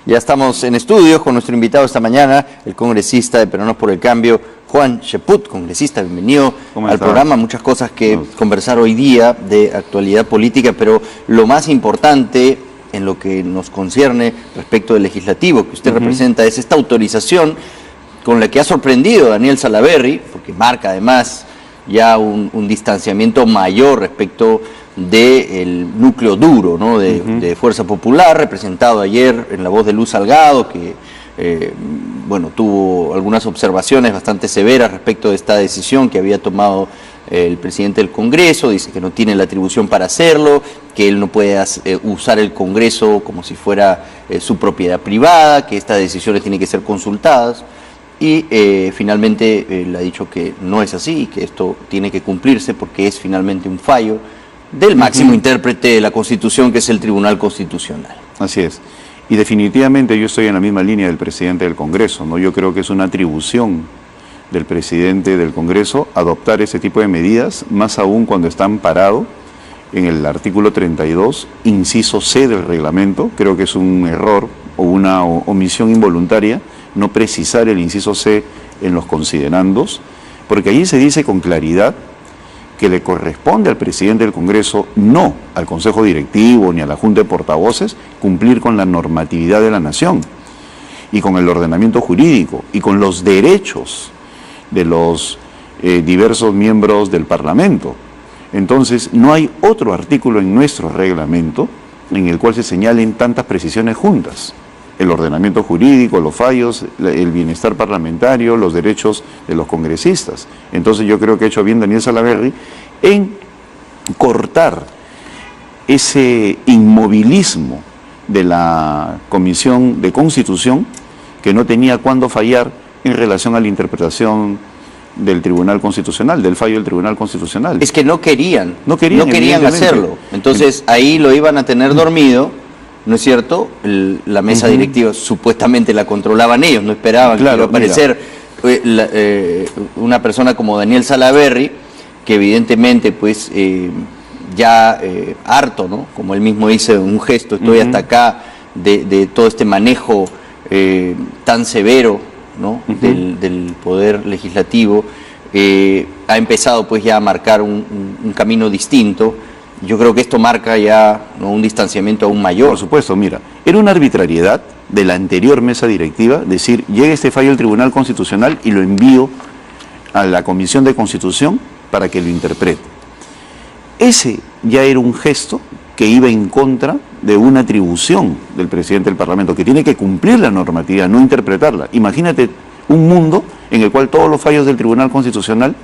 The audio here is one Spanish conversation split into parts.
Ya estamos en estudios con nuestro invitado esta mañana, el congresista de Peruanos por el Cambio, Juan Cheput. Congresista, bienvenido al programa. Muchas cosas que conversar hoy día de actualidad política, pero lo más importante en lo que nos concierne respecto del legislativo que usted representa es esta autorización con la que ha sorprendido a Daniel Salaverry, porque marca además ya un distanciamiento mayor respecto del núcleo duro, ¿no? de Fuerza Popular, representado ayer en la voz de Luz Salgado, que bueno, tuvo algunas observaciones bastante severas respecto de esta decisión que había tomado el presidente del Congreso. Dice que no tiene la atribución para hacerlo, que él no puede usar el Congreso como si fuera su propiedad privada, que estas decisiones tienen que ser consultadas. Y finalmente le ha dicho que no es así, que esto tiene que cumplirse porque es finalmente un fallo del máximo intérprete de la Constitución, que es el Tribunal Constitucional. Así es. Y definitivamente yo estoy en la misma línea del presidente del Congreso, ¿no? Yo creo que es una atribución del presidente del Congreso adoptar ese tipo de medidas, más aún cuando está amparado en el artículo 32, inciso C del reglamento. Creo que es un error o una omisión involuntaria no precisar el inciso C en los considerandos, porque allí se dice con claridad que le corresponde al presidente del Congreso, no al Consejo Directivo ni a la Junta de Portavoces, cumplir con la normatividad de la nación y con el ordenamiento jurídico y con los derechos de los diversos miembros del Parlamento. Entonces, no hay otro artículo en nuestro reglamento en el cual se señalen tantas precisiones juntas: el ordenamiento jurídico, los fallos, el bienestar parlamentario, los derechos de los congresistas. Entonces yo creo que ha hecho bien Daniel Salaverry en cortar ese inmovilismo de la Comisión de Constitución, que no tenía cuándo fallar en relación a la interpretación del Tribunal Constitucional, del fallo del Tribunal Constitucional. Es que no querían hacerlo. Entonces ahí lo iban a tener dormido, ¿no es cierto? La mesa directiva supuestamente la controlaban ellos, no esperaban que iba a aparecer una persona como Daniel Salaverry, que evidentemente pues ya harto, ¿no? Como él mismo dice, un gesto, estoy hasta acá de todo este manejo tan severo, ¿no? del poder legislativo, ha empezado pues ya a marcar un camino distinto. Yo creo que esto marca ya, ¿no?, un distanciamiento aún mayor. Por supuesto, mira, era una arbitrariedad de la anterior mesa directiva decir, llega este fallo del Tribunal Constitucional y lo envío a la Comisión de Constitución para que lo interprete. Ese ya era un gesto que iba en contra de una atribución del presidente del Parlamento, que tiene que cumplir la normatividad, no interpretarla. Imagínate un mundo en el cual todos los fallos del Tribunal Constitucional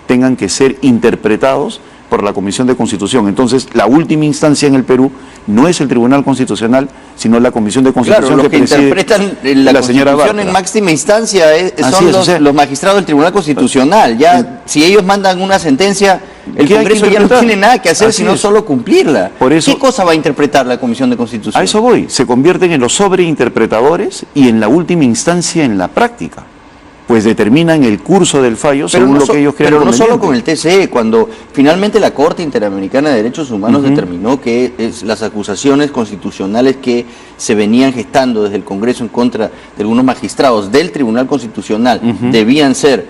tengan que ser interpretados por la Comisión de Constitución. Entonces, la última instancia en el Perú no es el Tribunal Constitucional, sino la Comisión de Constitución, claro, los que interpretan la Constitución en máxima instancia son los magistrados del Tribunal Constitucional. Ya, si ellos mandan una sentencia, el Congreso ya no tiene nada que hacer sino solo cumplirla. Por eso, ¿qué cosa va a interpretar la Comisión de Constitución? A eso voy. Se convierten en los sobreinterpretadores y en la última instancia en la práctica, pues determinan el curso del fallo según lo que ellos crean conveniente. Pero no solo con el TCE, cuando finalmente la Corte Interamericana de Derechos Humanos determinó que las acusaciones constitucionales que se venían gestando desde el Congreso en contra de algunos magistrados del Tribunal Constitucional debían ser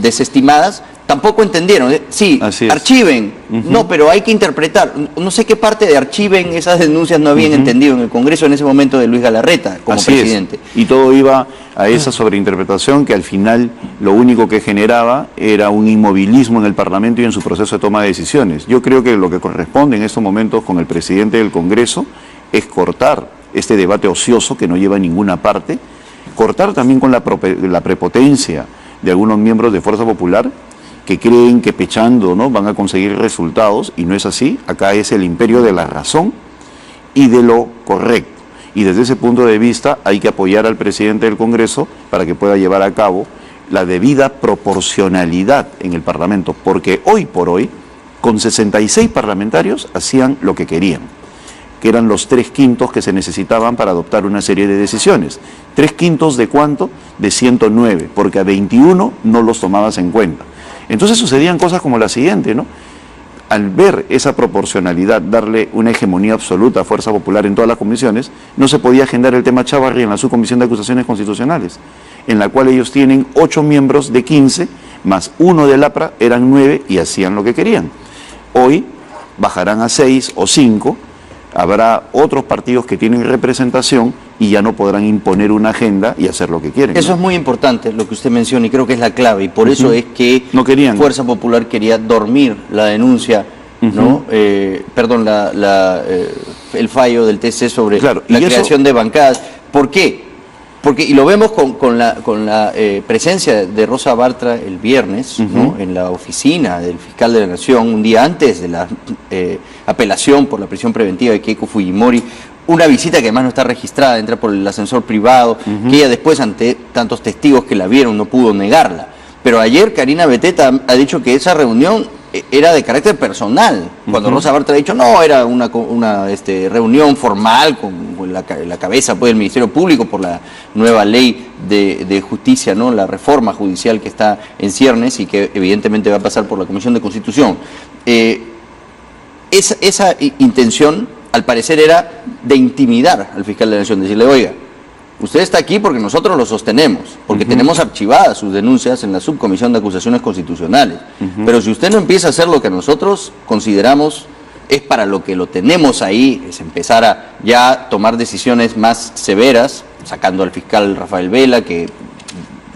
desestimadas, tampoco entendieron. Sí, archiven, no, pero hay que interpretar. No sé qué parte de archiven esas denuncias no habían entendido en el Congreso en ese momento de Luis Galarreta como presidente. Y todo iba a esa sobreinterpretación que al final lo único que generaba era un inmovilismo en el Parlamento y en su proceso de toma de decisiones. Yo creo que lo que corresponde en estos momentos con el presidente del Congreso es cortar este debate ocioso que no lleva a ninguna parte, cortar también con la prepotencia de algunos miembros de Fuerza Popular que creen que pechando, ¿no?, van a conseguir resultados, y no es así. Acá es el imperio de la razón y de lo correcto. Y desde ese punto de vista hay que apoyar al presidente del Congreso para que pueda llevar a cabo la debida proporcionalidad en el Parlamento, porque hoy por hoy, con 66 parlamentarios hacían lo que querían, que eran los 3/5 que se necesitaban para adoptar una serie de decisiones. ¿3/5 de cuánto? De 109, porque a 21 no los tomabas en cuenta. Entonces sucedían cosas como la siguiente, ¿no? al ver esa proporcionalidad, darle una hegemonía absoluta a Fuerza Popular en todas las comisiones, no se podía agendar el tema Chávarri en la subcomisión de acusaciones constitucionales, en la cual ellos tienen 8 miembros de 15, más 1 del APRA, eran 9 y hacían lo que querían. Hoy bajarán a 6 o 5, habrá otros partidos que tienen representación y ya no podrán imponer una agenda y hacer lo que quieren. Eso es muy importante, lo que usted menciona, y creo que es la clave, y por eso es que no querían. Fuerza Popular quería dormir la denuncia, ¿no? Perdón, el fallo del TC sobre la creación de bancadas. ¿Por qué? Porque, y lo vemos con la presencia de Rosa Bartra el viernes, ¿no? En la oficina del fiscal de la Nación, un día antes de la apelación por la prisión preventiva de Keiko Fujimori, una visita que además no está registrada, entra por el ascensor privado, que ella después, ante tantos testigos que la vieron, no pudo negarla. Pero ayer Karina Beteta ha dicho que esa reunión era de carácter personal, cuando Rosa Bartra ha dicho no, era una reunión formal con la cabeza pues, del Ministerio Público por la nueva ley de justicia, ¿no? La reforma judicial que está en ciernes y que evidentemente va a pasar por la Comisión de Constitución. Esa intención, al parecer, era de intimidar al fiscal de la Nación, decirle, oiga, usted está aquí porque nosotros lo sostenemos, porque tenemos archivadas sus denuncias en la subcomisión de acusaciones constitucionales. Pero si usted no empieza a hacer lo que nosotros consideramos es para lo que lo tenemos ahí, es empezar a ya tomar decisiones más severas, sacando al fiscal Rafael Vela, que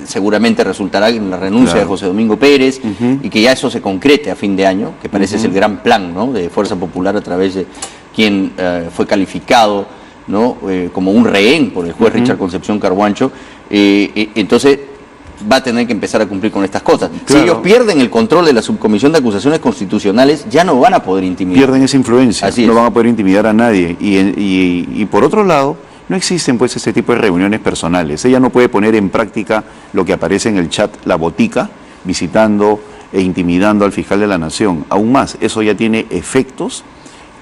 seguramente resultará en la renuncia de José Domingo Pérez, y que ya eso se concrete a fin de año, que parece es el gran plan, ¿no? De Fuerza Popular a través de quien fue calificado, ¿no? Como un rehén por el juez Richard Concepción Carhuancho, entonces va a tener que empezar a cumplir con estas cosas. Si ellos pierden el control de la subcomisión de acusaciones constitucionales, ya no van a poder intimidar. Pierden esa influencia, no van a poder intimidar a nadie. Y por otro lado, no existen pues ese tipo de reuniones personales. Ella no puede poner en práctica lo que aparece en el chat La Botica, visitando e intimidando al fiscal de la Nación. Aún más, eso ya tiene efectos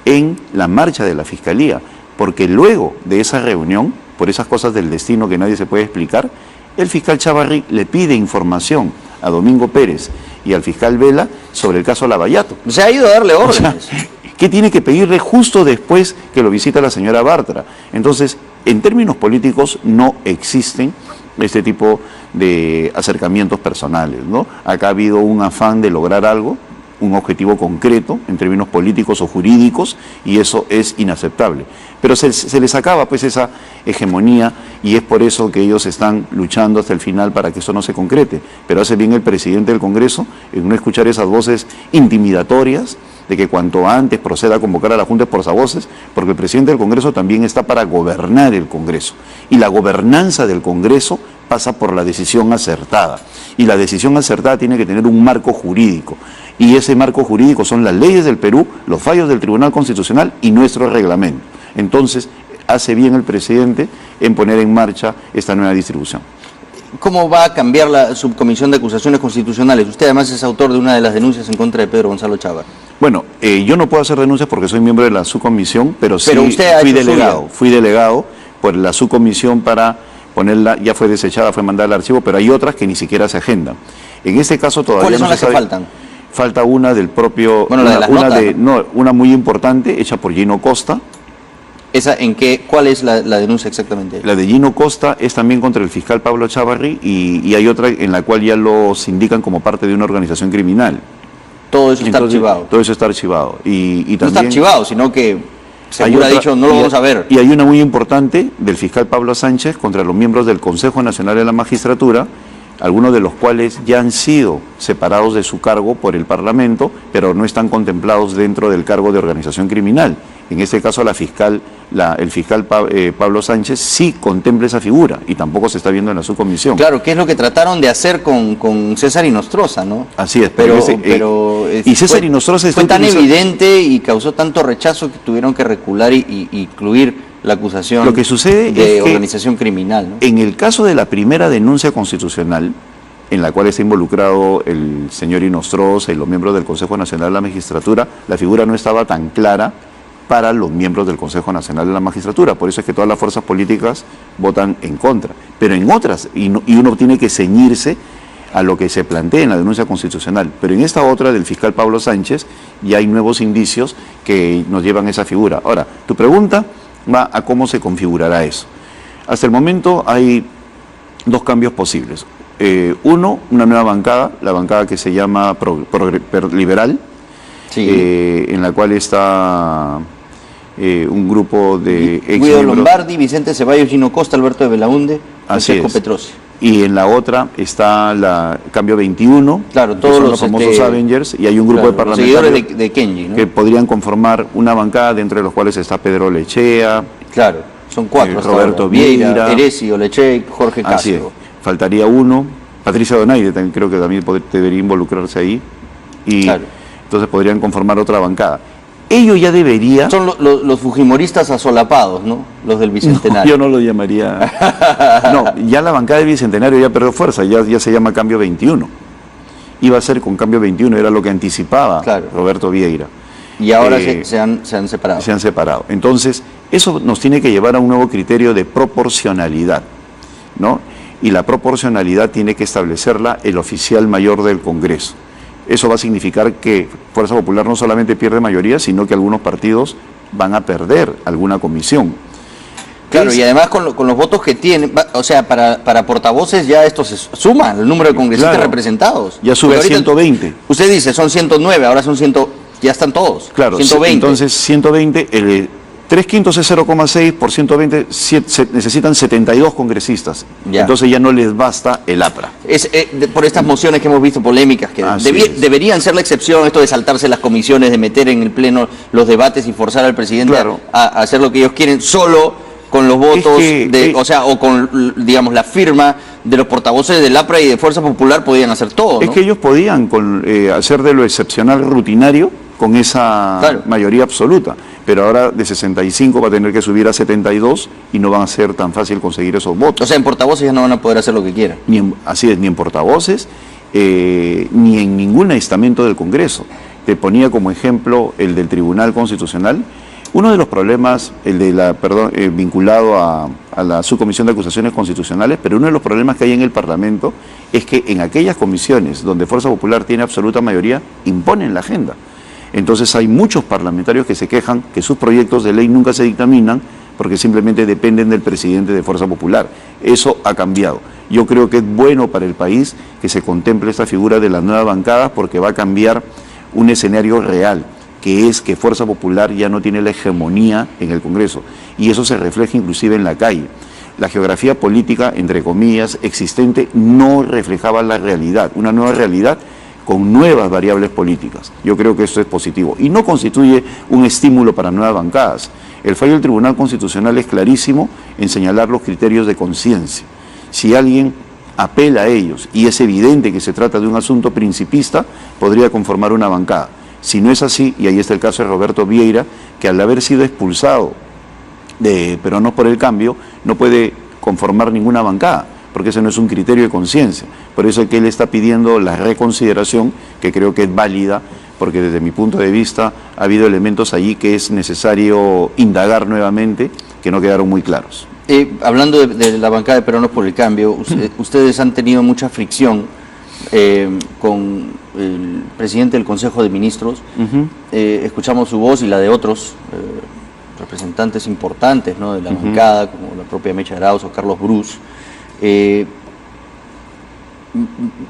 en la marcha de la Fiscalía, porque luego de esa reunión, por esas cosas del destino que nadie se puede explicar, el fiscal Chávarri le pide información a Domingo Pérez y al fiscal Vela sobre el caso Lavallato. Se ha ido a darle órdenes. O sea, ¿qué tiene que pedirle justo después que lo visita la señora Bartra? Entonces, en términos políticos no existen este tipo de acercamientos personales, ¿no? Acá ha habido un afán de lograr algo, un objetivo concreto en términos políticos o jurídicos, y eso es inaceptable. Pero se les acaba pues esa hegemonía, y es por eso que ellos están luchando hasta el final para que eso no se concrete. Pero hace bien el presidente del Congreso en no escuchar esas voces intimidatorias de que cuanto antes proceda a convocar a la Junta de Portavoces, porque el presidente del Congreso también está para gobernar el Congreso. Y la gobernanza del Congreso pasa por la decisión acertada. Y la decisión acertada tiene que tener un marco jurídico. Y ese marco jurídico son las leyes del Perú, los fallos del Tribunal Constitucional y nuestro reglamento. Entonces, hace bien el presidente en poner en marcha esta nueva distribución. ¿Cómo va a cambiar la subcomisión de acusaciones constitucionales? Usted además es autor de una de las denuncias en contra de Pedro Gonzalo Chávarri. Bueno, yo no puedo hacer denuncias porque soy miembro de la subcomisión, pero sí usted fui delegado por la subcomisión para ponerla, ya fue desechada, fue mandada al archivo, pero hay otras que ni siquiera se agendan. En este caso todavía ¿cuáles son no las que faltan? Falta una del propio, bueno, una muy importante, hecha por Gino Costa. ¿Esa en qué? ¿Cuál es la denuncia exactamente? La de Gino Costa es también contra el fiscal Pablo Chávarri, y hay otra en la cual ya los indican como parte de una organización criminal. Todo eso está archivado. Todo eso está archivado. Y no también está archivado, sino que seguro ha dicho no lo vamos a ver. Y hay una muy importante del fiscal Pablo Sánchez contra los miembros del Consejo Nacional de la Magistratura, algunos de los cuales ya han sido separados de su cargo por el Parlamento, pero no están contemplados dentro del cargo de organización criminal. En este caso el fiscal Pablo Sánchez sí contempla esa figura y tampoco se está viendo en la subcomisión. Claro, que es lo que trataron de hacer con César Inostroza, ¿no? Así es, y César Inostroza fue tan evidente y causó tanto rechazo que tuvieron que recular y incluir la acusación lo que sucede de es organización criminal, ¿no? En el caso de la primera denuncia constitucional, en la cual está involucrado el señor Inostroza y los miembros del Consejo Nacional de la Magistratura, la figura no estaba tan clara para los miembros del Consejo Nacional de la Magistratura. Por eso es que todas las fuerzas políticas votan en contra. Pero en otras, y uno tiene que ceñirse a lo que se plantea en la denuncia constitucional. Pero en esta otra del fiscal Pablo Sánchez ya hay nuevos indicios que nos llevan a esa figura. Ahora, tu pregunta va a cómo se configurará eso. Hasta el momento hay dos cambios posibles. Uno, una nueva bancada, la bancada que se llama Liberal, sí. En la cual está un grupo de ex Guido Lombardi, Vicente Ceballos, Gino Costa, Alberto de Belaunde, Francisco Petrosi. Y en la otra está la Cambio 21, claro, todos los famosos Avengers, y hay un grupo de parlamentarios de Kenji, ¿no? que podrían conformar una bancada, dentro de los cuales está Pedro Lechea. Claro, son cuatro. Roberto Vieira, Eresio, Lechea, Jorge Castro. Así es. Faltaría uno, Patricia Donaire, también creo que también debería involucrarse ahí. Y claro, entonces podrían conformar otra bancada. Ellos ya deberían... Son los fujimoristas asolapados, ¿no? Los del Bicentenario. No, yo no lo llamaría... No, ya la bancada del Bicentenario ya perdió fuerza, ya se llama Cambio 21. Iba a ser con Cambio 21, era lo que anticipaba Roberto Vieira. Y ahora se han separado. Se han separado. Entonces, eso nos tiene que llevar a un nuevo criterio de proporcionalidad, ¿no? Y la proporcionalidad tiene que establecerla el oficial mayor del Congreso. Eso va a significar que Fuerza Popular no solamente pierde mayoría, sino que algunos partidos van a perder alguna comisión. Claro, y además con los votos que tienen, o sea, para portavoces ya esto se suma, el número de congresistas representados. Ya sube a 120. Usted dice, son 109, ahora son 100, ya están todos. Claro, 120. Entonces 120, 3/5 es 0,6, por 120 necesitan 72 congresistas. Ya. Entonces ya no les basta el APRA. Por estas mociones que hemos visto polémicas, que deberían ser la excepción, esto de saltarse las comisiones, de meter en el Pleno los debates y forzar al presidente a hacer lo que ellos quieren solo con los votos, o con, digamos, la firma de los portavoces del APRA y de Fuerza Popular podían hacer todo, ¿no? Es que ellos podían hacer de lo excepcional rutinario con esa mayoría absoluta, pero ahora de 65 va a tener que subir a 72 y no van a ser tan fácil conseguir esos votos. O sea, en portavoces ya no van a poder hacer lo que quieran. Así es, ni en portavoces, ni en ningún estamento del Congreso. Te ponía como ejemplo el del Tribunal Constitucional. Uno de los problemas, vinculado a la Subcomisión de Acusaciones Constitucionales, pero uno de los problemas que hay en el Parlamento es que en aquellas comisiones donde Fuerza Popular tiene absoluta mayoría, imponen la agenda. Entonces hay muchos parlamentarios que se quejan que sus proyectos de ley nunca se dictaminan porque simplemente dependen del presidente de Fuerza Popular. Eso ha cambiado. Yo creo que es bueno para el país que se contemple esta figura de las nuevas bancadas porque va a cambiar un escenario real, que es que Fuerza Popular ya no tiene la hegemonía en el Congreso, y eso se refleja inclusive en la calle. La geografía política, entre comillas, existente, no reflejaba la realidad, una nueva realidad con nuevas variables políticas. Yo creo que esto es positivo, y no constituye un estímulo para nuevas bancadas. El fallo del Tribunal Constitucional es clarísimo en señalar los criterios de conciencia. Si alguien apela a ellos, y es evidente que se trata de un asunto principista, podría conformar una bancada. Si no es así, y ahí está el caso de Roberto Vieira, que al haber sido expulsado de Peronos por el Cambio, no puede conformar ninguna bancada, porque ese no es un criterio de conciencia. Por eso es que él está pidiendo la reconsideración, que creo que es válida, porque desde mi punto de vista ha habido elementos allí que es necesario indagar nuevamente, que no quedaron muy claros. Hablando de la bancada de Peronos por el Cambio, ustedes han tenido mucha fricción con el presidente del Consejo de Ministros. Escuchamos su voz y la de otros representantes importantes, ¿no?, de la bancada, como la propia Mecha Arauz o Carlos Brus,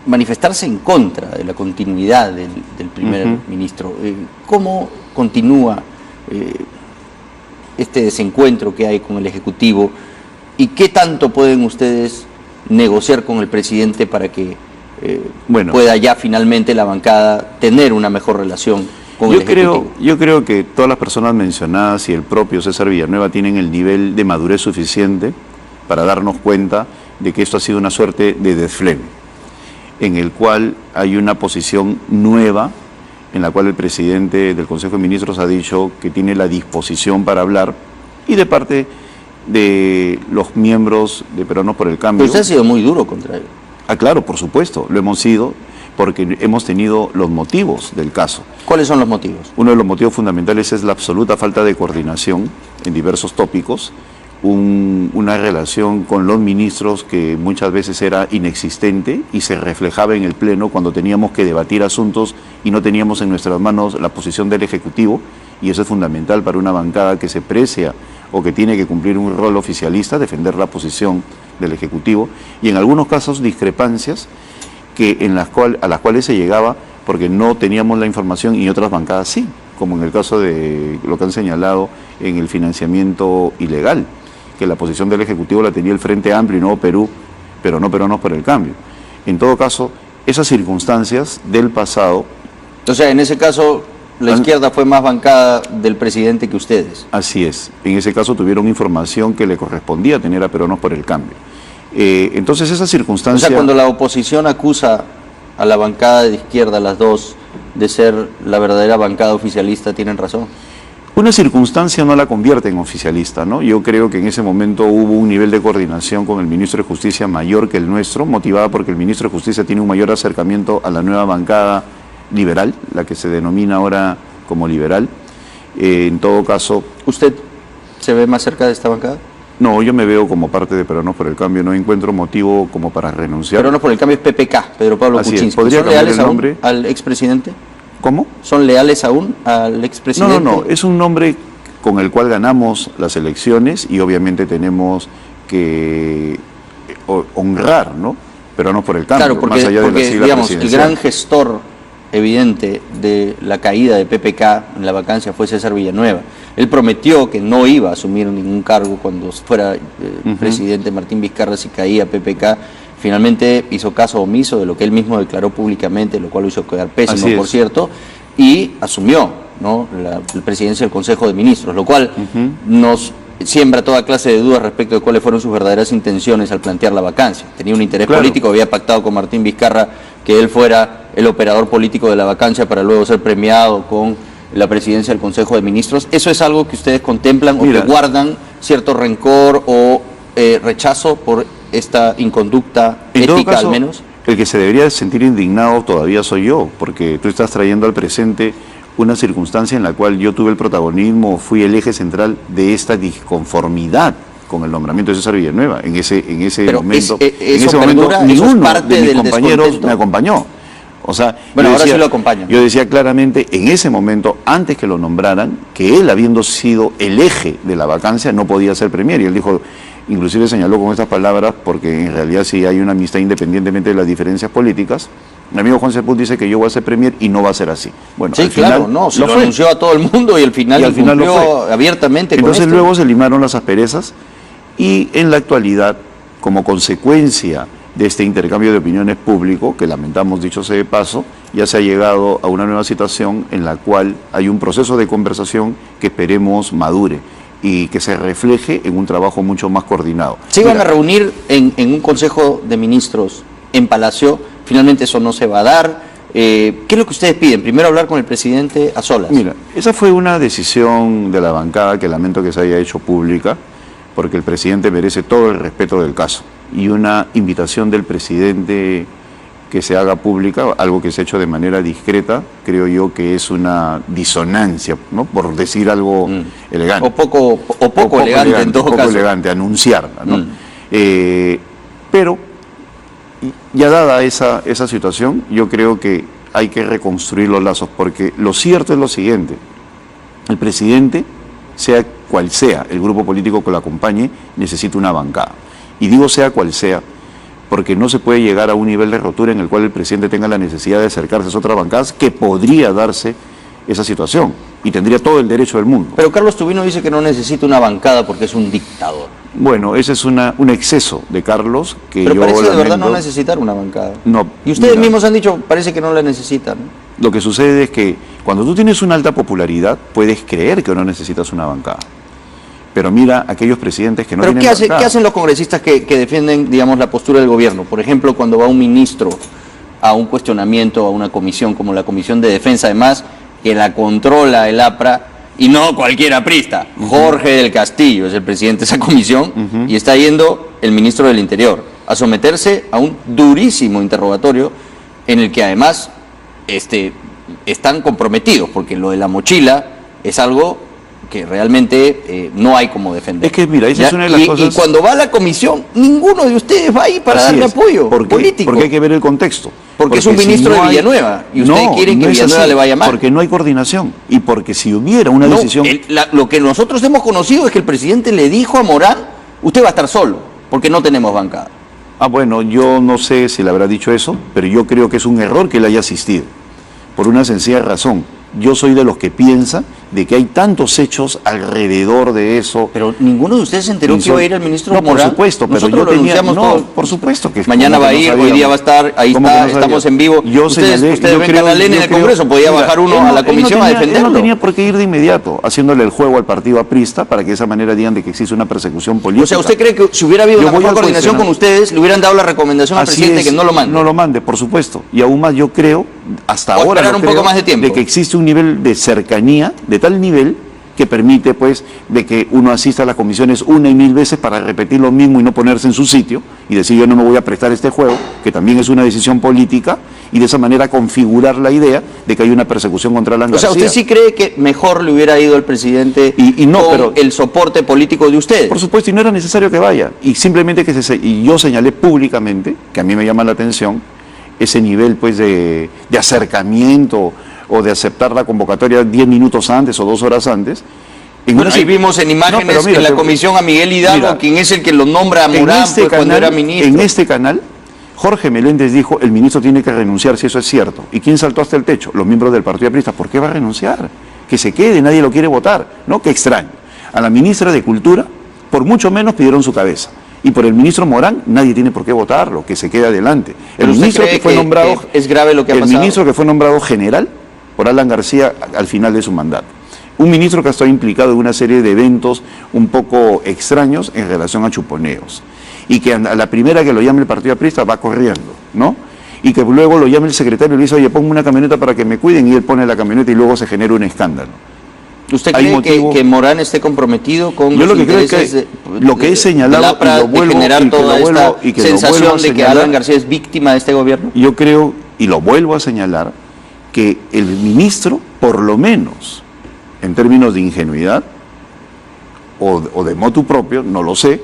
manifestarse en contra de la continuidad del primer ministro. ¿Cómo continúa este desencuentro que hay con el Ejecutivo y qué tanto pueden ustedes negociar con el presidente para que pueda ya finalmente la bancada tener una mejor relación con el Ejecutivo? Yo creo que todas las personas mencionadas y el propio César Villanueva tienen el nivel de madurez suficiente para darnos cuenta de que esto ha sido una suerte de desfleme, en el cual hay una posición nueva, en la cual el presidente del Consejo de Ministros ha dicho que tiene la disposición para hablar, y de parte de los miembros de Peronos por el Cambio... Pero usted ha sido muy duro contra él. Ah, claro, por supuesto, lo hemos sido, porque hemos tenido los motivos del caso. ¿Cuáles son los motivos? Uno de los motivos fundamentales es la absoluta falta de coordinación en diversos tópicos, una relación con los ministros que muchas veces era inexistente y se reflejaba en el Pleno cuando teníamos que debatir asuntos y no teníamos en nuestras manos la posición del Ejecutivo, y eso es fundamental para una bancada que se precia o que tiene que cumplir un rol oficialista, defender la posición del Ejecutivo, y en algunos casos discrepancias a las cuales se llegaba porque no teníamos la información y otras bancadas sí, como en el caso de lo que han señalado en el financiamiento ilegal, que la posición del Ejecutivo la tenía el Frente Amplio y Nuevo Perú, pero no Peruanos por el Cambio. En todo caso, esas circunstancias del pasado... O sea, en ese caso, la izquierda fue más bancada del presidente que ustedes. Así es. En ese caso tuvieron información que le correspondía tener a Peruanos por el Cambio. Entonces, esa circunstancia... O sea, cuando la oposición acusa a la bancada de izquierda, las dos, de ser la verdadera bancada oficialista, ¿tienen razón? Una circunstancia no la convierte en oficialista, ¿no? Yo creo que en ese momento hubo un nivel de coordinación con el ministro de Justicia mayor que el nuestro, motivada porque el ministro de Justicia tiene un mayor acercamiento a la nueva bancada liberal, la que se denomina ahora como liberal. En todo caso... ¿Usted se ve más cerca de esta bancada? No, yo me veo como parte de Peruanos por el Cambio, no encuentro motivo como para renunciar. Peruanos por el Cambio es PPK, Pedro Pablo Kuczynski. ¿Podría ¿Son leales aún al expresidente? ¿Cómo? ¿Son leales aún al expresidente? No, es un nombre con el cual ganamos las elecciones y obviamente tenemos que honrar, ¿no? Peruanos por el Cambio, claro, porque, más allá de la sigla digamos, presidencial. El gran gestor evidente de la caída de PPK en la vacancia fue César Villanueva. Él prometió que no iba a asumir ningún cargo cuando fuera presidente Martín Vizcarra si caía PPK. Finalmente hizo caso omiso de lo que él mismo declaró públicamente, lo cual lo hizo quedar pésimo, por cierto, y asumió, ¿no?, la presidencia del Consejo de Ministros, lo cual nos siembra toda clase de dudas respecto de cuáles fueron sus verdaderas intenciones al plantear la vacancia. Tenía un interés político, había pactado con Martín Vizcarra que él fuera el operador político de la vacancia para luego ser premiado con la presidencia del Consejo de Ministros. ¿Eso es algo que ustedes contemplan o que guardan cierto rencor o rechazo por esta inconducta ética, al menos? El que se debería sentir indignado todavía soy yo, porque tú estás trayendo al presente una circunstancia en la cual yo tuve el protagonismo, fui el eje central de esta disconformidad con el nombramiento de César Villanueva. En ese momento, ninguno de mis compañeros me acompañó. O sea, bueno, ahora sí lo acompañan. Yo decía claramente en ese momento, antes que lo nombraran, que él, habiendo sido el eje de la vacancia, no podía ser premier. Y él dijo, inclusive señaló con estas palabras, porque en realidad sí hay una amistad independientemente de las diferencias políticas. Mi amigo Juan Cheput dice que yo voy a ser premier y no va a ser así. Bueno, sí, claro, no, se lo anunció a todo el mundo y al final lo fue abiertamente. Entonces luego se limaron las asperezas y en la actualidad, como consecuencia de este intercambio de opiniones público, que lamentamos dicho sea de paso, ya se ha llegado a una nueva situación en la cual hay un proceso de conversación que esperemos madure y que se refleje en un trabajo mucho más coordinado. ¿Se iban a reunir en un Consejo de Ministros en Palacio? Finalmente eso no se va a dar. ¿Qué es lo que ustedes piden? Primero hablar con el presidente a solas. Mira, esa fue una decisión de la bancada que lamento que se haya hecho pública, porque el presidente merece todo el respeto del caso. Y una invitación del presidente que se haga pública, algo que se ha hecho de manera discreta, creo yo que es una disonancia, ¿no?, por decir algo elegante. O poco elegante en todo caso. Poco elegante, anunciarla, ¿no? Pero ya dada esa situación, yo creo que hay que reconstruir los lazos, porque lo cierto es lo siguiente: el presidente, sea cual sea el grupo político que lo acompañe, necesita una bancada. Y digo sea cual sea, porque no se puede llegar a un nivel de rotura en el cual el presidente tenga la necesidad de acercarse a otras bancadas, que podría darse esa situación, y tendría todo el derecho del mundo. Pero Carlos Tubino dice que no necesita una bancada porque es un dictador. Bueno, ese es un exceso de Carlos que pero yo parece lamento. De verdad no necesitar una bancada. No. Y ustedes mismos han dicho, parece que no la necesitan. Lo que sucede es que cuando tú tienes una alta popularidad, puedes creer que no necesitas una bancada. Pero mira aquellos presidentes que no tienen bancada. ¿Qué hacen los congresistas que defienden, digamos, la postura del gobierno? Por ejemplo, cuando va un ministro a un cuestionamiento, a una comisión como la Comisión de Defensa, además, que la controla el APRA, y no cualquier aprista. Jorge del Castillo es el presidente de esa comisión, y está yendo el ministro del Interior a someterse a un durísimo interrogatorio en el que además están comprometidos, porque lo de la mochila es algo que realmente no hay como defender. Es que mira, esa es una de las cosas... Y cuando va a la comisión, ninguno de ustedes va ahí para darle apoyo político. Porque hay que ver el contexto. Porque es un ministro de Villanueva y ustedes quieren que Villanueva le vaya mal. Porque no hay coordinación y porque si hubiera una decisión... Lo que nosotros hemos conocido es que el presidente le dijo a Morán, usted va a estar solo, porque no tenemos bancada. Ah, bueno, yo no sé si le habrá dicho eso, pero yo creo que es un error que él haya asistido, por una sencilla razón. Yo soy de los que piensa de que hay tantos hechos alrededor de eso. Pero ninguno de ustedes se enteró que iba a ir el ministro Morán. Por supuesto, pero nosotros yo tenía... por supuesto que... Mañana va a ir, hoy día va a estar, ahí está, estamos en vivo. Ustedes ven Canal N en el Congreso, podía bajar uno a la comisión a defenderlo. Él no tenía por qué ir de inmediato, haciéndole el juego al partido aprista, para que de esa manera digan de que existe una persecución política. O sea, ¿usted cree que si hubiera habido una mejor coordinación con ustedes, le hubieran dado la recomendación al presidente que no lo mande? No lo mande, por supuesto. Y aún más yo creo, hasta ahora, esperar un poco más de tiempo, de que existe un nivel de cercanía, de tal nivel que permite pues de que uno asista a las comisiones una y mil veces para repetir lo mismo y no ponerse en su sitio y decir yo no me voy a prestar este juego, que también es una decisión política, y de esa manera configurar la idea de que hay una persecución contra Alan García. O sea, ¿usted sí cree que mejor le hubiera ido al presidente con el soporte político de ustedes? Por supuesto, y no era necesario que vaya, y simplemente y yo señalé públicamente, que a mí me llama la atención, ese nivel pues de acercamiento o de aceptar la convocatoria 10 minutos antes o 2 horas antes. Ahí vimos en imágenes en la comisión a Miguel Hidalgo, quien es el que lo nombra a Morán cuando era ministro. En este canal, Jorge Meléndez dijo, el ministro tiene que renunciar si eso es cierto. ¿Y quién saltó hasta el techo? Los miembros del Partido Aprista. ¿Por qué va a renunciar? Que se quede, nadie lo quiere votar. ¿No? Qué extraño. A la ministra de Cultura, por mucho menos pidieron su cabeza. Y por el ministro Morán, nadie tiene por qué votarlo, que se quede adelante. El ministro que fue nombrado... ¿Es grave lo que ha pasado? El ministro que fue nombrado general por Alan García al final de su mandato. Un ministro que ha estado implicado en una serie de eventos un poco extraños en relación a chuponeos. Y que a la primera que lo llame el Partido Aprista va corriendo, ¿no? Y que luego lo llame el secretario y le dice, oye, ponme una camioneta para que me cuiden, y él pone la camioneta y luego se genera un escándalo. ¿Usted cree que Morán esté comprometido con los intereses lo que he señalado y lo vuelvo, generar toda esta sensación de que Alan García es víctima de este gobierno? Yo creo, y lo vuelvo a señalar, que el ministro, por lo menos, en términos de ingenuidad o de motu propio, no lo sé,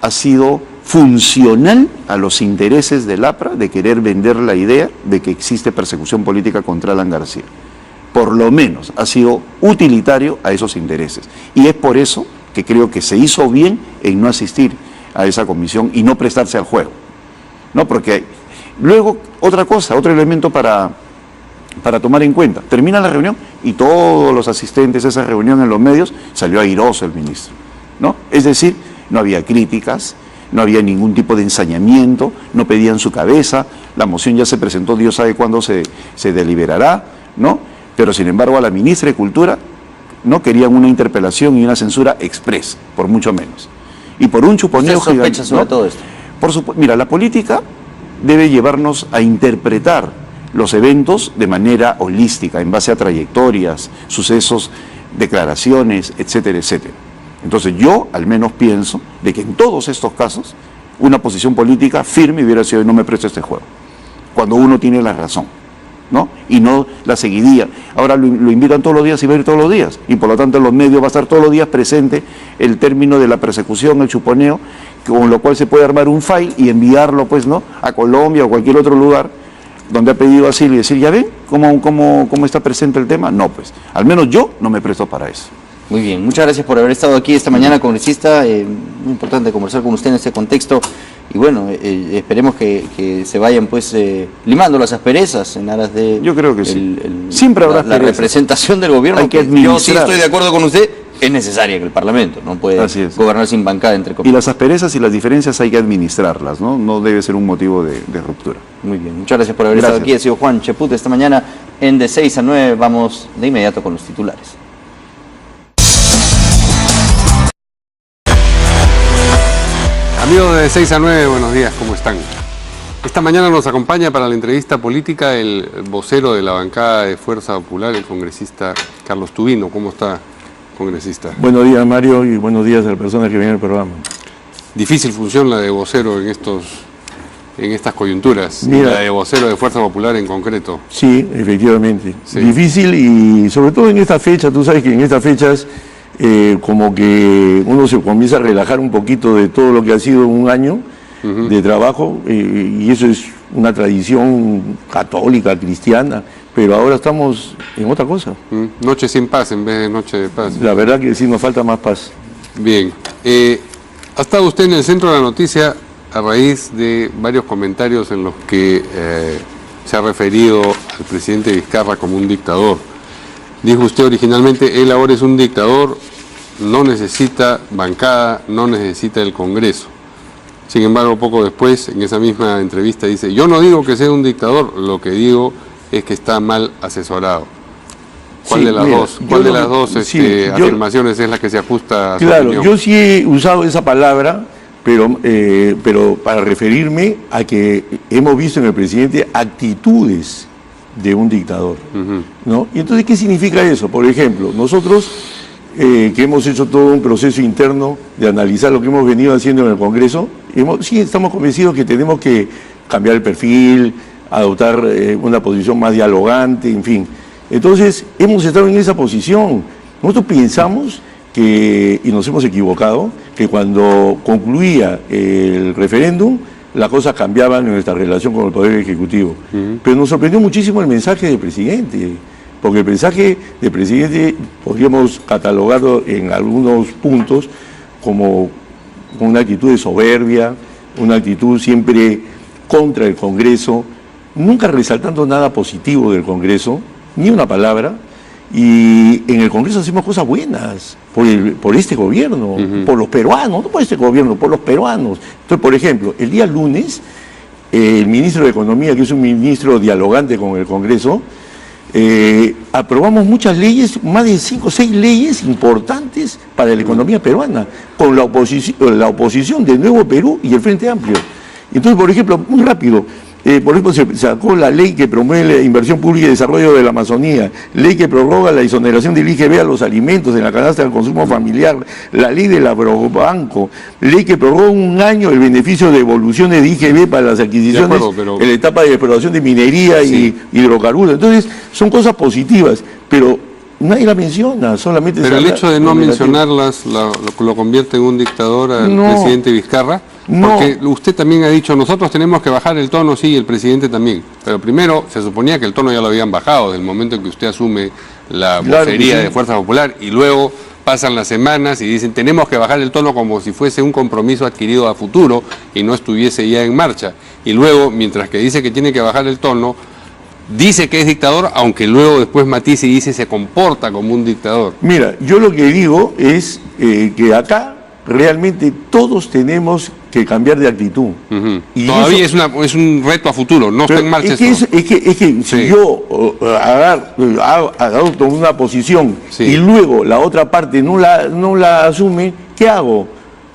ha sido funcional a los intereses del APRA de querer vender la idea de que existe persecución política contra Alan García. Por lo menos ha sido utilitario a esos intereses. Y es por eso que creo que se hizo bien en no asistir a esa comisión y no prestarse al juego. ¿No? Porque luego, otra cosa, otro elemento para tomar en cuenta. Termina la reunión y todos los asistentes a esa reunión en los medios salió airoso el ministro, ¿no? Es decir, no había críticas, no había ningún tipo de ensañamiento, no pedían su cabeza, la moción ya se presentó, Dios sabe cuándo se deliberará, ¿no? Pero sin embargo a la ministra de Cultura no querían una interpelación y una censura express, por mucho menos. Y por un chuponeo gigante. ¿Usted sospecha sobre todo esto? Por supuesto, mira, la política debe llevarnos a interpretar los eventos de manera holística, en base a trayectorias, sucesos, declaraciones, etcétera, etcétera. Entonces yo al menos pienso de que en todos estos casos una posición política firme hubiera sido no me presto este juego, cuando uno tiene la razón, ¿no? Y no la seguidilla. Ahora lo invitan todos los días y va a ir todos los días, y por lo tanto en los medios va a estar todos los días presente el término de la persecución, el chuponeo, con lo cual se puede armar un file y enviarlo pues, ¿no?, a Colombia o cualquier otro lugar donde ha pedido asilo y decir, ¿ya ven cómo está presente el tema? No, pues, al menos yo no me presto para eso. Muy bien, muchas gracias por haber estado aquí esta mañana, congresista. Muy importante conversar con usted en este contexto. Y bueno, esperemos que se vayan pues limando las asperezas en aras de... Yo creo que sí. Siempre habrá la representación del gobierno. Hay que administrar. Yo sí estoy de acuerdo con usted. Es necesaria que el Parlamento no puede gobernar sin bancada, entre comillas. Y las asperezas y las diferencias hay que administrarlas, ¿no? No debe ser un motivo de ruptura. Muy bien, muchas gracias por haber estado aquí. Ha sido Juan Cheput esta mañana en De 6 a 9. Vamos de inmediato con los titulares. Amigos de 6 a 9, buenos días, ¿cómo están? Esta mañana nos acompaña para la entrevista política el vocero de la bancada de Fuerza Popular, el congresista Carlos Tubino. ¿Cómo está, congresista? Buenos días, Mario, y buenos días a las personas que vienen al programa. Difícil función la de vocero en estas coyunturas. Mira, la de vocero de Fuerza Popular en concreto. Sí, efectivamente. Sí. Difícil y sobre todo en esta fecha, tú sabes que en estas fechas como que uno se comienza a relajar un poquito de todo lo que ha sido un año de trabajo, y eso es una tradición católica, cristiana, pero ahora estamos en otra cosa. Noche sin paz en vez de noche de paz. La verdad que sí nos falta más paz. Bien. Ha estado usted en el centro de la noticia a raíz de varios comentarios en los que se ha referido al presidente Vizcarra como un dictador. Dijo usted originalmente, él ahora es un dictador, no necesita bancada, no necesita el Congreso. Sin embargo, poco después, en esa misma entrevista, dice, yo no digo que sea un dictador, lo que digo es que está mal asesorado. ¿Cuál de las dos afirmaciones es la que se ajusta a su opinión? Yo sí he usado esa palabra, pero para referirme a que hemos visto en el presidente actitudes de un dictador, ¿no? Y entonces, ¿qué significa eso? Por ejemplo, nosotros que hemos hecho todo un proceso interno de analizar lo que hemos venido haciendo en el Congreso, sí estamos convencidos que tenemos que cambiar el perfil, adoptar una posición más dialogante, en fin. Entonces, hemos estado en esa posición. Nosotros pensamos que, y nos hemos equivocado, que cuando concluía el referéndum, las cosas cambiaban en nuestra relación con el Poder Ejecutivo. Pero nos sorprendió muchísimo el mensaje del presidente, porque el mensaje del presidente podríamos catalogarlo en algunos puntos como una actitud de soberbia, una actitud siempre contra el Congreso, nunca resaltando nada positivo del Congreso, ni una palabra, y en el Congreso hacemos cosas buenas por este gobierno, por los peruanos, no por este gobierno, por los peruanos. Entonces, por ejemplo, el día lunes, el ministro de Economía, que es un ministro dialogante con el Congreso, aprobamos muchas leyes, más de 5 o 6 leyes importantes para la economía peruana, con la oposición de Nuevo Perú y el Frente Amplio. Entonces, por ejemplo, muy rápido, por ejemplo, se sacó la ley que promueve la inversión pública y desarrollo de la Amazonía, ley que prorroga la exoneración del IGB a los alimentos en la canasta del consumo familiar, la ley del agrobanco, ley que prorroga un año el beneficio de devoluciones de IGB para las adquisiciones en la etapa de explotación de minería y hidrocarburos. Entonces, son cosas positivas, pero nadie la menciona, solamente... Pero el hecho de no mencionarlas lo convierte en un dictador al presidente Vizcarra. Porque usted también ha dicho, nosotros tenemos que bajar el tono, sí, el presidente también. Pero primero, se suponía que el tono ya lo habían bajado desde el momento en que usted asume la vocería de Fuerza Popular, y luego pasan las semanas y dicen, tenemos que bajar el tono como si fuese un compromiso adquirido a futuro y no estuviese ya en marcha. Y luego, mientras que dice que tiene que bajar el tono, dice que es dictador, aunque luego después matiza y dice se comporta como un dictador. Mira, yo lo que digo es que acá realmente todos tenemos que cambiar de actitud. Y todavía eso, es un reto a futuro, no está en marcha esto. Es que si yo adopto una posición y luego la otra parte no la asume, ¿qué hago?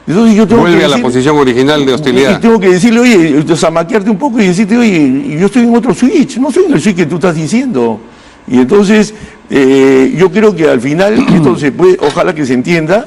Entonces yo tengo Vuelve a la posición original de hostilidad. Y tengo que decirle, oye, zamaquearte un poco y decirte, oye, yo estoy en otro switch, no soy en el switch que tú estás diciendo. Y entonces yo creo que al final esto se puede, ojalá que se entienda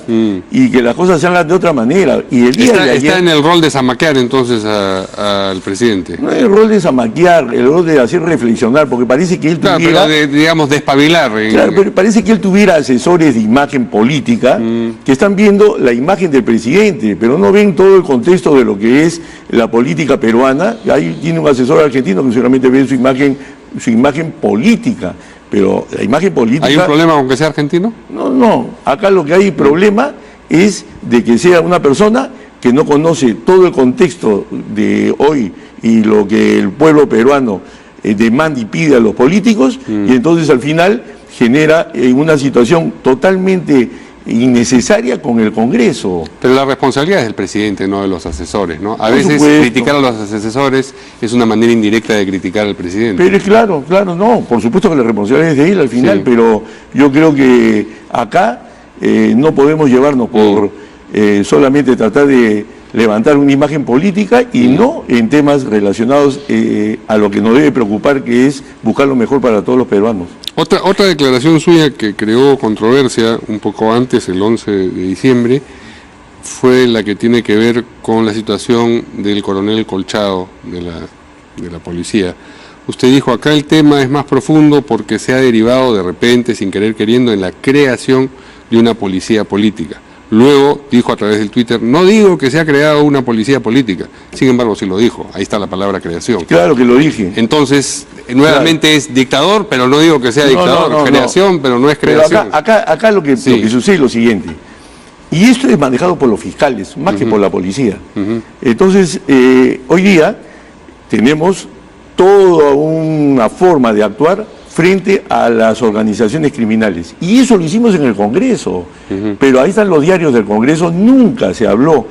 y que las cosas se hagan de otra manera. Y el día de ayer, está en el rol de zamaquear entonces al presidente. No es el rol de zamaquear, el rol de hacer reflexionar, porque parece que él tuviera... pero digamos, de espabilar. Claro, pero parece que él tuviera asesores de imagen política que están viendo la imagen del presidente, pero no ven todo el contexto de lo que es la política peruana. Ahí tiene un asesor argentino que seguramente ve su imagen política. Pero la imagen política... ¿Hay un problema con que sea argentino? No. Acá lo que hay problema es de que sea una persona que no conoce todo el contexto de hoy y lo que el pueblo peruano demanda y pide a los políticos, y entonces al final genera una situación totalmente innecesaria con el Congreso. Pero la responsabilidad es del presidente, no de los asesores, ¿no? A veces criticar a los asesores es una manera indirecta de criticar al presidente. Pero claro, no, por supuesto que la responsabilidad es de él al final, pero yo creo que acá no podemos llevarnos por solamente tratar de levantar una imagen política y no en temas relacionados a lo que nos debe preocupar, que es buscar lo mejor para todos los peruanos. Otra declaración suya que creó controversia un poco antes, el 11 de diciembre, fue la que tiene que ver con la situación del coronel Colchado de la policía. Usted dijo, acá el tema es más profundo porque se ha derivado de repente, sin querer queriendo, en la creación de una policía política. Luego dijo a través del Twitter, no digo que se ha creado una policía política, sin embargo sí lo dijo, ahí está la palabra creación. Claro que lo dije. Entonces, nuevamente claro. Es dictador, pero no digo que sea dictador, creación, pero no es creación. Pero acá lo que sucede es lo siguiente, y esto es manejado por los fiscales, más que por la policía. Entonces, hoy día tenemos toda una forma de actuar frente a las organizaciones criminales. Y eso lo hicimos en el Congreso. Pero ahí están los diarios del Congreso, nunca se habló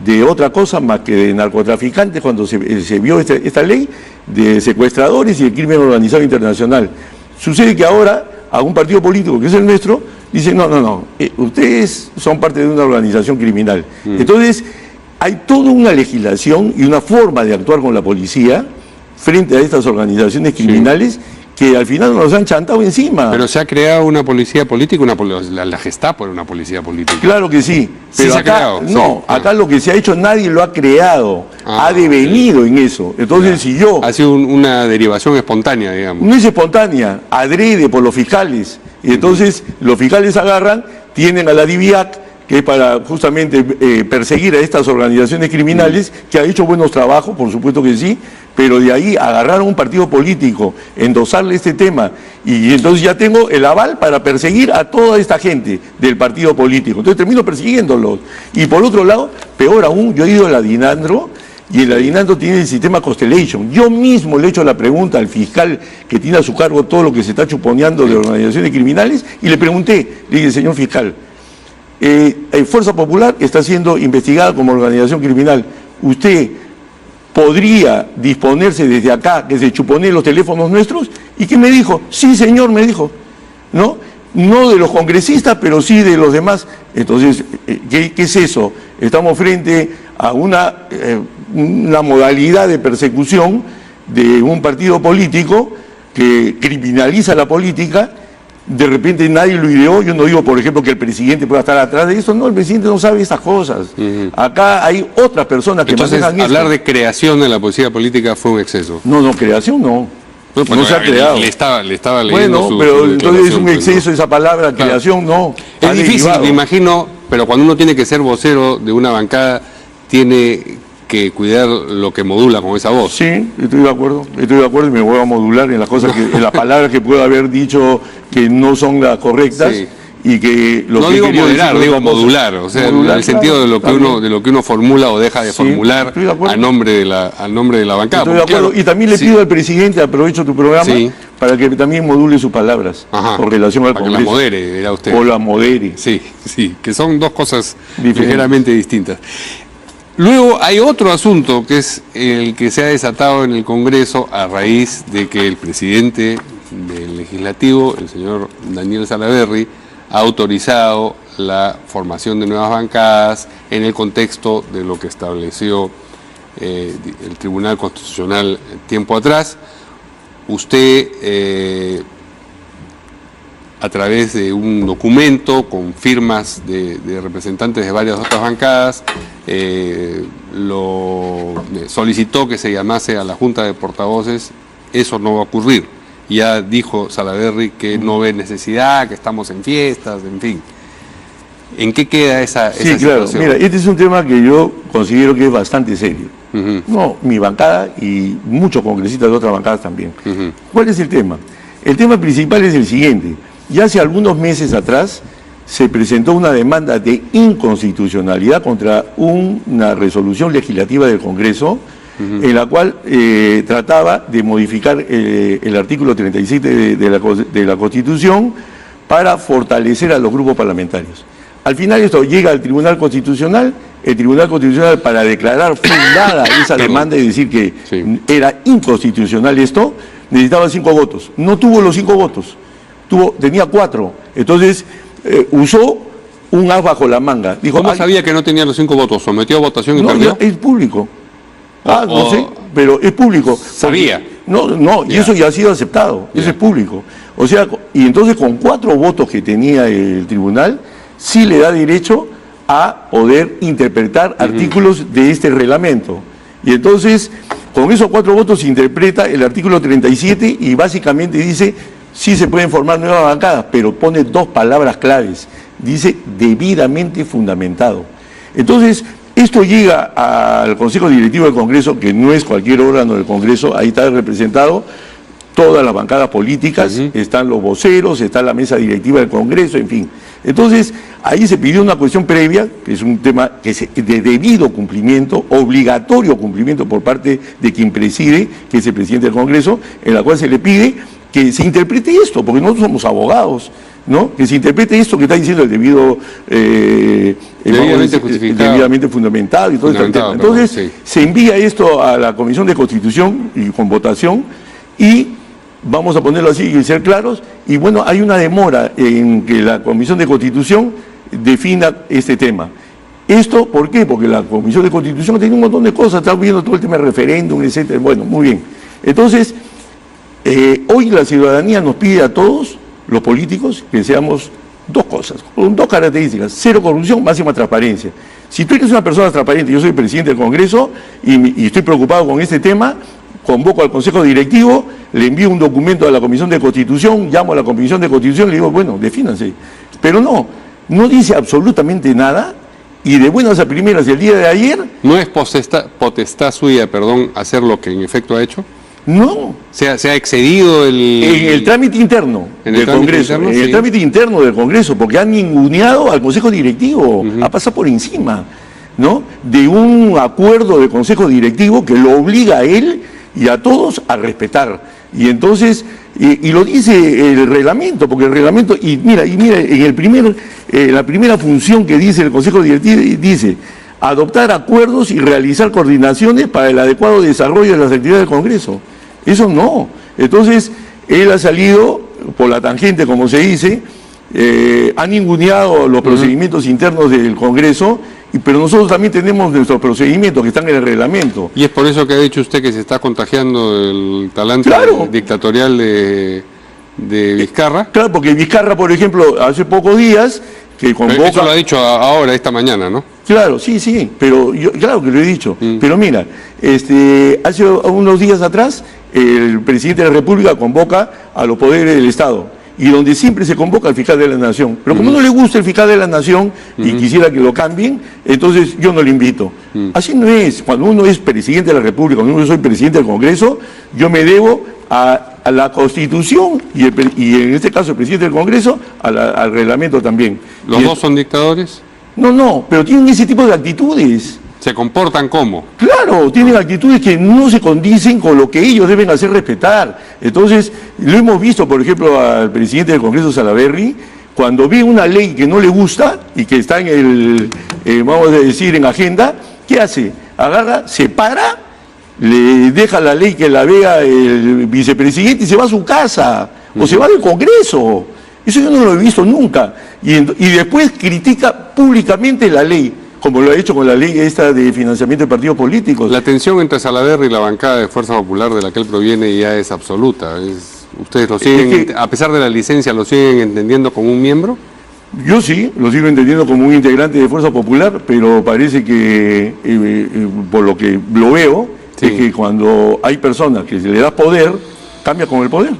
de otra cosa más que de narcotraficantes cuando se vio esta ley de secuestradores y el crimen organizado internacional. Sucede que ahora a un partido político que es el nuestro, dice no, ustedes son parte de una organización criminal. Entonces, hay toda una legislación y una forma de actuar con la policía frente a estas organizaciones criminales que al final nos han chantado encima. Pero se ha creado una policía política, la Gestapo era una policía política. Claro que sí, pero sí acá, acá lo que se ha hecho nadie lo ha creado, ha devenido en eso. Entonces si yo... Ha sido una derivación espontánea, digamos. No es espontánea, adrede por los fiscales. Y entonces los fiscales agarran, tienen a la DIVIAC, que es para justamente perseguir a estas organizaciones criminales, que ha hecho buenos trabajos, por supuesto que sí, pero de ahí agarrar a un partido político, endosarle este tema, y entonces ya tengo el aval para perseguir a toda esta gente del partido político. Entonces termino persiguiéndolos. Y por otro lado, peor aún, yo he ido a la DINANDRO, y el DINANDRO tiene el sistema Constellation. Yo mismo le he hecho la pregunta al fiscal que tiene a su cargo todo lo que se está chuponeando de organizaciones criminales, y le pregunté, le dije, señor fiscal, Fuerza Popular está siendo investigada como organización criminal. ¿Usted podría disponerse desde acá que se chuponee los teléfonos nuestros? ¿Y qué me dijo? Sí, señor, me dijo. No de los congresistas, pero sí de los demás. Entonces, ¿qué es eso? Estamos frente a una modalidad de persecución de un partido político que criminaliza la política. De repente nadie lo ideó. Yo no digo, por ejemplo, que el presidente pueda estar atrás de eso. No, el presidente no sabe estas cosas. Acá hay otras personas que manejan esto. Hablar de creación de la policía política fue un exceso. No, creación no. No se ha creado. Le estaba leyendo bueno, pero entonces es un exceso esa palabra, claro. Creación no. Es difícil, me imagino, pero cuando uno tiene que ser vocero de una bancada, tiene que cuidar lo que modula con esa voz. Sí, estoy de acuerdo y me voy a modular en las cosas en las palabras que puedo haber dicho que no son las correctas. Sí. Y que no digo moderar, digo modular, o sea, modular, en el sentido de lo que uno formula o deja de formular a nombre de la bancada. Estoy de acuerdo, claro, y también le pido al presidente, aprovecho tu programa, para que también module sus palabras con relación al Congreso. Para que la modere, era usted. O la modere. Sí, que son dos cosas ligeramente distintas. Luego hay otro asunto que es el que se ha desatado en el Congreso a raíz de que el presidente del Legislativo, el señor Daniel Salaverry, ha autorizado la formación de nuevas bancadas en el contexto de lo que estableció el Tribunal Constitucional tiempo atrás. Usted, a través de un documento con firmas de representantes de varias otras bancadas, lo solicitó que se llamase a la Junta de Portavoces. Eso no va a ocurrir. Ya dijo Salaverry que no ve necesidad, que estamos en fiestas, en fin. ¿En qué queda esa situación? Claro. Mira, este es un tema que yo considero que es bastante serio. No, mi bancada y muchos congresistas de otras bancadas también. ¿Cuál es el tema? El tema principal es el siguiente. Ya hace algunos meses atrás se presentó una demanda de inconstitucionalidad contra una resolución legislativa del Congreso, en la cual trataba de modificar el artículo 37 de la Constitución para fortalecer a los grupos parlamentarios. Al final esto llega al Tribunal Constitucional, el Tribunal Constitucional, para declarar fundada esa demanda y decir que era inconstitucional esto, necesitaba 5 votos. No tuvo los 5 votos, tenía 4. Entonces usó un as bajo la manga. Dijo, ¿cómo sabía que no tenía los 5 votos? ¿Sometió a votación y perdió? Es público. No sé, pero es público. Sabía. Y eso ya ha sido aceptado, eso es público. O sea, y entonces con 4 votos que tenía el tribunal, sí le da derecho a poder interpretar artículos de este reglamento. Y entonces, con esos 4 votos se interpreta el artículo 37 y básicamente dice, sí se pueden formar nuevas bancadas, pero pone 2 palabras claves. dice debidamente fundamentado. Entonces, esto llega al Consejo Directivo del Congreso, que no es cualquier órgano del Congreso, ahí está representado todas las bancadas políticas, están los voceros, está la mesa directiva del Congreso, en fin. Entonces, ahí se pidió una cuestión previa, que es un tema de debido cumplimiento, obligatorio cumplimiento por parte de quien preside, que es el presidente del Congreso, en la cual se le pide que se interprete esto, porque nosotros somos abogados, ¿no? Que se interprete esto que está diciendo el debido, debidamente fundamentado y todo este tema. Entonces, se envía esto a la Comisión de Constitución y con votación, y vamos a ponerlo así y ser claros, y bueno, hay una demora en que la Comisión de Constitución defina este tema. ¿Esto por qué? Porque la Comisión de Constitución tiene un montón de cosas, está viendo todo el tema del referéndum, etcétera. Bueno, muy bien. Entonces, hoy la ciudadanía nos pide a todos, los políticos, que seamos dos cosas, con dos características: cero corrupción, máxima transparencia. Si tú eres una persona transparente, yo soy el presidente del Congreso y estoy preocupado con este tema, convoco al Consejo Directivo, le envío un documento a la Comisión de Constitución, llamo a la Comisión de Constitución y le digo, bueno, defínanse. Pero no dice absolutamente nada, y de buenas a primeras, el día de ayer... ¿No es potestad suya, hacer lo que en efecto ha hecho? No. ¿Se ha excedido el...? En el trámite interno del Congreso, en el trámite interno del Congreso, porque han ninguneado al Consejo Directivo, ha pasado por encima, ¿no? De un acuerdo del Consejo Directivo que lo obliga a él y a todos a respetar. Y entonces, y lo dice el reglamento, porque el reglamento, y mira, en la primera función que dice el Consejo Directivo, dice: adoptar acuerdos y realizar coordinaciones para el adecuado desarrollo de las actividades del Congreso. Eso no. Entonces, él ha salido por la tangente, como se dice, ha ninguneado los procedimientos internos del Congreso, pero nosotros también tenemos nuestros procedimientos que están en el reglamento. ¿Y es por eso que ha dicho usted que se está contagiando el talante dictatorial de Vizcarra? Claro, porque Vizcarra, por ejemplo, hace pocos días que convoca... Eso lo ha dicho ahora, esta mañana, ¿no? Claro, sí, pero yo, claro que lo he dicho. Pero mira, hace unos días atrás, el presidente de la República convoca a los poderes del Estado, y donde siempre se convoca al fiscal de la Nación. Pero como no le gusta el fiscal de la Nación y quisiera que lo cambien, entonces yo no le invito. Así no es. Cuando uno es presidente de la República, cuando uno soy presidente del Congreso, yo me debo a la Constitución y en este caso el presidente del Congreso al reglamento también. ¿Los dos son dictadores? No, pero tienen ese tipo de actitudes. ¿Se comportan como? Claro, tienen actitudes que no se condicen con lo que ellos deben hacer respetar. Entonces, lo hemos visto, por ejemplo, al presidente del Congreso, Salaverry, cuando ve una ley que no le gusta y que está en vamos a decir, en agenda, ¿qué hace? Agarra, se para, le deja la ley que la vea el vicepresidente y se va a su casa, o se va del Congreso. Eso yo no lo he visto nunca. Y después critica públicamente la ley, como lo ha hecho con la ley esta de financiamiento de partidos políticos. La tensión entre Salaverry y la bancada de Fuerza Popular de la que él proviene ya es absoluta. ¿Ustedes lo siguen, a pesar de la licencia, lo siguen entendiendo como un miembro? Yo sí, lo sigo entendiendo como un integrante de Fuerza Popular, pero parece que, por lo que lo veo, es que cuando hay personas que se le da poder, cambia con el poder.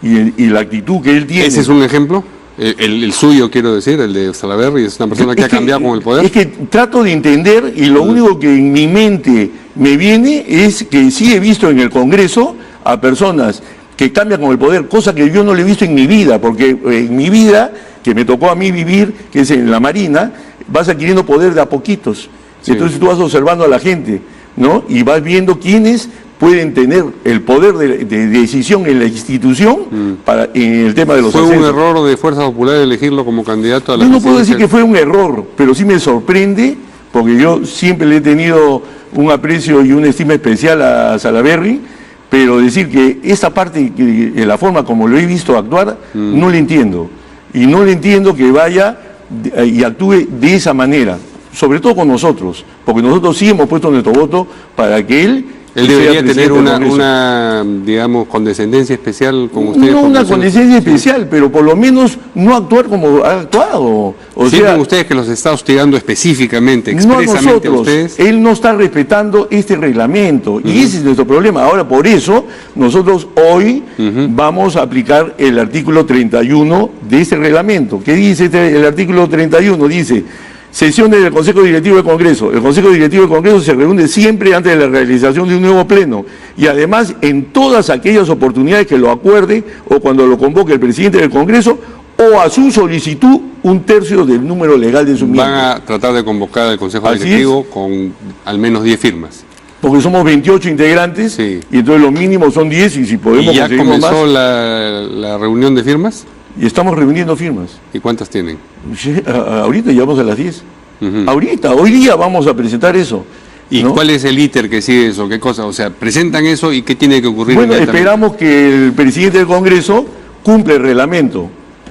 Y la actitud que él tiene... ¿Ese es un ejemplo? El suyo, quiero decir, el de Salaverry, es una persona que ha cambiado con el poder. Es que trato de entender, y lo único que en mi mente me viene es que sí he visto en el Congreso a personas que cambian con el poder, cosa que yo no le he visto en mi vida, porque en mi vida, que me tocó a mí vivir, que es en la Marina, vas adquiriendo poder de a poquitos. Entonces tú vas observando a la gente, ¿no? Y vas viendo quiénes pueden tener el poder de decisión en la institución en el tema de los ascensos. ¿Fue un error de Fuerza Popular elegirlo como candidato a la presidencia? Yo no puedo decir que fue un error, pero sí me sorprende, porque yo siempre le he tenido un aprecio y una estima especial a Salaverry, pero decir que esta parte, de la forma como lo he visto actuar, no le entiendo. Y no le entiendo que vaya y actúe de esa manera, sobre todo con nosotros, porque nosotros sí hemos puesto nuestro voto para que él Él debería tener una, digamos, condescendencia especial con ustedes. No una condescendencia especial, pero por lo menos no actuar como ha actuado. ¿Sienten ustedes que los está hostigando específicamente, expresamente no a ustedes? Él no está respetando este reglamento y ese es nuestro problema. Ahora, por eso, nosotros hoy vamos a aplicar el artículo 31 de ese reglamento. ¿Qué dice el artículo 31? Dice: sesiones del Consejo Directivo del Congreso. El Consejo Directivo del Congreso se reúne siempre antes de la realización de un nuevo pleno y además en todas aquellas oportunidades que lo acuerde o cuando lo convoque el presidente del Congreso o a su solicitud 1/3 del número legal de sus miembros. Van a tratar de convocar al Consejo Directivo con al menos 10 firmas. Porque somos 28 integrantes y entonces lo mínimo son 10 y si podemos conseguir más. ¿Ya comenzó la reunión de firmas? Y estamos reuniendo firmas. ¿Y cuántas tienen? Ahorita llevamos a las 10. Ahorita, hoy día vamos a presentar eso. ¿Y cuál es el íter que sigue eso? ¿Qué cosa? O sea, presentan eso y ¿qué tiene que ocurrir? Bueno, esperamos que el presidente del Congreso cumpla el reglamento,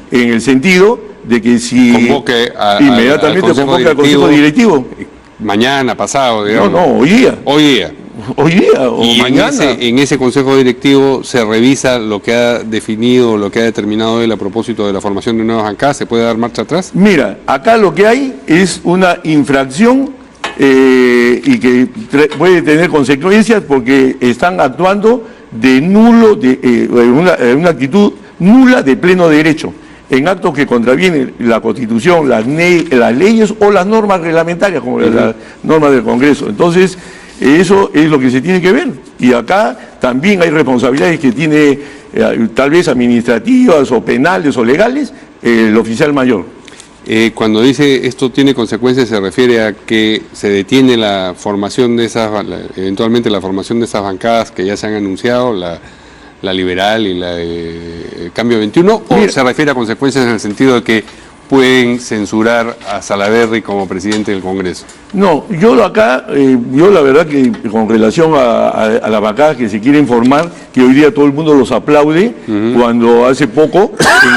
en el sentido de que si convoque inmediatamente convoque al Consejo Directivo. Mañana, pasado, digamos. No, hoy día. Hoy día. Hoy día o y mañana. En ese Consejo Directivo se revisa lo que ha definido, lo que ha determinado él a propósito de la formación de nuevas bancadas. ¿Se puede dar marcha atrás? Mira, acá lo que hay es una infracción y que puede tener consecuencias porque están actuando de nulo, una actitud nula de pleno derecho, en actos que contravienen la Constitución, las leyes o las normas reglamentarias, como las normas del Congreso. Entonces, eso es lo que se tiene que ver. Y acá también hay responsabilidades que tiene, tal vez administrativas o penales o legales, el oficial mayor. Cuando dice esto tiene consecuencias, se refiere a que se detiene la formación de eventualmente la formación de esas bancadas que ya se han anunciado, la liberal y la Cambio 21, o se refiere a consecuencias en el sentido de que pueden censurar a Salaverry como presidente del Congreso. No, yo la verdad que con relación a la bancada que se quieren formar, que hoy día todo el mundo los aplaude, cuando hace poco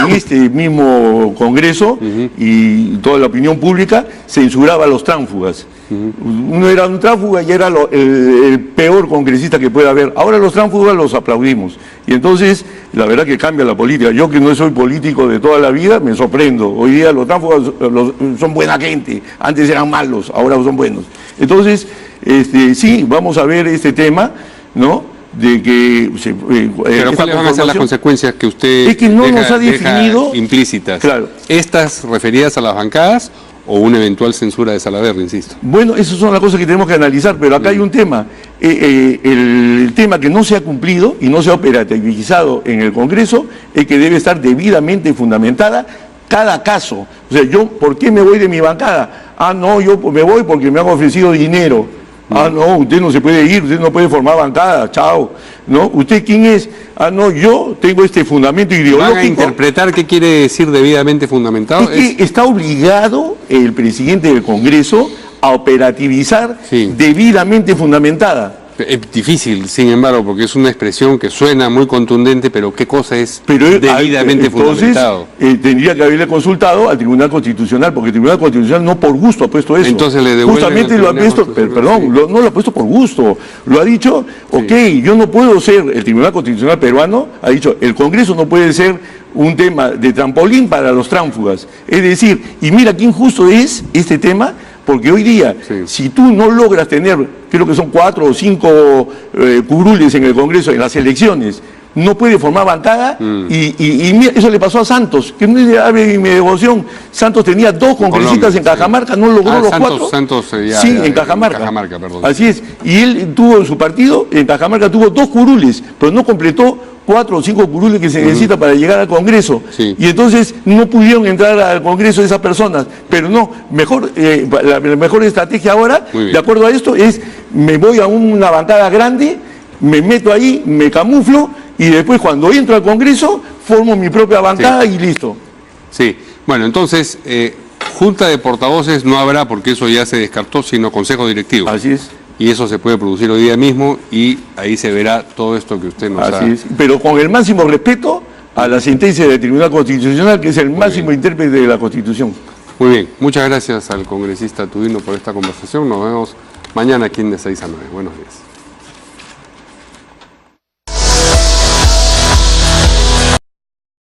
en este mismo Congreso y toda la opinión pública censuraba a los tránsfugas. Uno era un tránsfuga y era el peor congresista que puede haber. Ahora los tránsfugas los aplaudimos. Y entonces, la verdad que cambia la política. Yo que no soy político de toda la vida, me sorprendo. Hoy día los tránsfugas son buena gente. Antes eran malos, ahora son buenos. Entonces, sí, vamos a ver este tema, ¿no? De que pero ¿cuáles van a ser las consecuencias que usted es que no nos ha definido implícitas? Claro. ¿Estas referidas a las bancadas o una eventual censura de Salaverry, insisto? Bueno, esas son las cosas que tenemos que analizar, pero acá hay un tema. El tema que no se ha cumplido y no se ha operativizado en el Congreso es que debe estar debidamente fundamentada cada caso. O sea, yo, ¿por qué me voy de mi bancada? Ah, no, yo me voy porque me han ofrecido dinero. Ah, no, usted no se puede ir, usted no puede formar bancada, chao. ¿No? ¿Usted quién es? Ah, no, yo tengo este fundamento ideológico. ¿Van a interpretar qué quiere decir debidamente fundamentado? Es que está obligado el presidente del Congreso a operativizar debidamente fundamentada. Es difícil, sin embargo, porque es una expresión que suena muy contundente, pero ¿qué cosa es debidamente fundamentado? Tendría que haberle consultado al Tribunal Constitucional, porque el Tribunal Constitucional no por gusto ha puesto eso. Entonces le devuelven. Justamente lo ha puesto, perdón, no lo ha puesto por gusto. Lo ha dicho, yo no puedo ser, el Tribunal Constitucional peruano ha dicho, el Congreso no puede ser un tema de trampolín para los tránsfugas. Es decir, y mira qué injusto es este tema, porque hoy día, si tú no logras tener, creo que son 4 o 5 curules en el Congreso, en las elecciones, no puede formar bancada, y mira, eso le pasó a Santos, que no es de mi devoción. Santos tenía 2 congresistas en Cajamarca, no logró los 4. Santos, en Cajamarca. Cajamarca, perdón. Así es, y él tuvo en su partido, en Cajamarca tuvo 2 curules, pero no completó 4 o 5 curules que se necesita para llegar al Congreso. Y entonces no pudieron entrar al Congreso esas personas. Pero no, la mejor estrategia ahora, de acuerdo a esto, es me voy a una bancada grande, me meto ahí, me camuflo y después cuando entro al Congreso formo mi propia bancada y listo. Sí, bueno, entonces junta de portavoces no habrá porque eso ya se descartó, sino consejo directivo. Así es. Y eso se puede producir hoy día mismo y ahí se verá todo esto que usted nos ha... Así es, pero con el máximo respeto a la sentencia del Tribunal Constitucional, que es el máximo intérprete de la Constitución. Muy bien, muchas gracias al congresista Tubino por esta conversación. Nos vemos mañana aquí en de 6 a 9. Buenos días.